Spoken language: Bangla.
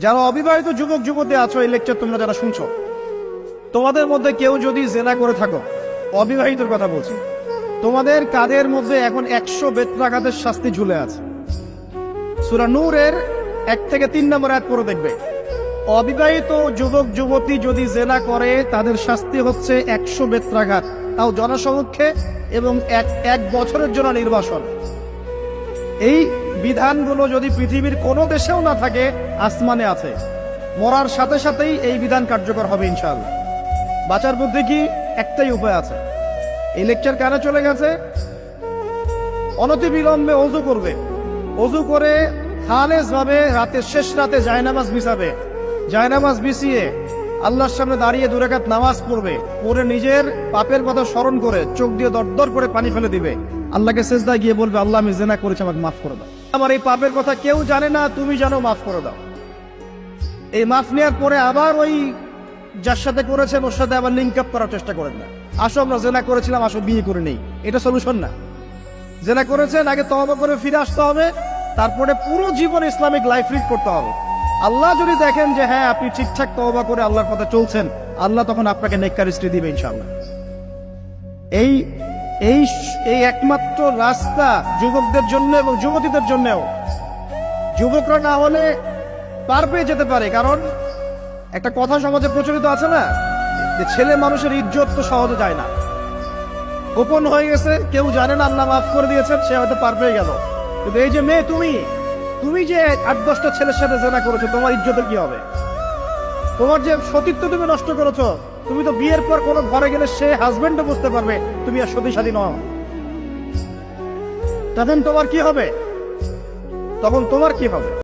যারা অবিবাহিত যুবক যুবতী আছো, এই লেকচার তোমরা যারা শুনছো, তোমাদের মধ্যে কেউ যদি জেনা করে থাকো, অবিবাহিতর কথা বলছি, তোমাদের কাদের মধ্যে এখন 100 বেত্রাঘাতের শাস্তি ঝুলে আছে। সূরা নূরের 1 থেকে 3 নম্বর আয়াত পড়ে দেখবে, অবিবাহিত যুবক যুবতী যদি জেনা করে তাদের শাস্তি হচ্ছে 100 বেত্রাঘাত, তাও জনসমক্ষে, এবং এক বছরের জন্য নির্বাসন। এই বিধানগুলো যদি পৃথিবীর কোনো দেশেও না থাকে, আসমানে আছে। মরার সাথে সাথেই এই বিধান কার্যকর হবে ইনশাআল্লাহ। বাঁচার মধ্যে কি একটাই উপায় আছে। এই লেকচার কেন চলে গেছে? অনতিবিলম্বে ওযু করবে, ওযু করে খালেস ভাবে রাতের শেষ রাতে জায়নামাজ বিছাবে, জায়নামাজ বিছিয়ে আল্লাহর সামনে দাঁড়িয়ে 2 রাকাত নামাজ পড়বে, পড়ে নিজের পাপের কথা স্মরণ করে চোখ দিয়ে দরদর করে পানি ফেলে দিবে, আল্লাহকে সিজদায় গিয়ে বলবে, আল্লাহ আমি জিনা করেছি, আমাকে মাফ করে দাও, আমার এই পাপের কথা কেউ জানে না, তুমি জানো, মাফ করে দাও। এই মাফ নেওয়ার পরে আবার ওই যার সাথে করেছেন ওর সাথে আবার লিঙ্ক আপ করার চেষ্টা করেন না। আসো আমরা জেনা করেছিলাম, আসো বিয়ে করে নেই, এটা সলিউশন না। জেনা করেছেন, আগে তওবা করে ফিরে আসতে হবে, তারপরে পুরো জীবন ইসলামিক লাইফ লিড করতে হবে। আল্লাহ যদি দেখেন যে হ্যাঁ আপনি ঠিকঠাক তওবা করে আল্লাহর কথা চলছেন, আল্লাহ তখন আপনাকে নেককার স্ত্রী দিবে ইনশাআল্লাহ। এই এই এই একমাত্র রাস্তা যুবকদের জন্য এবং যুবতীদের জন্যও। যুবকরা না হলে পার পেয়ে যেতে পারে, কারণ একটা কথা সমাজে প্রচলিত আছে না, যে ছেলে মানুষের ইজ্জত তো সহজে যায় না, গোপন হয়ে গেছে, কেউ জানে না, আল্লাহ মাফ করে দিয়েছেন, সে হয়তো পার পেয়ে গেল। কিন্তু এই যে মেয়ে, তুমি যে 8-10টা ছেলের সাথে জেনা করেছো, তোমার ইজ্জতের কি হবে? তোমার যে সতীত্ব তুমি নষ্ট করেছো, তুমি তো বিয়ের পর কোনো ঘরে গেলে সে হাজবেন্ডও বুঝতে পারবে তুমি আর সতী সাথী নও, তখন তোমার কি হবে?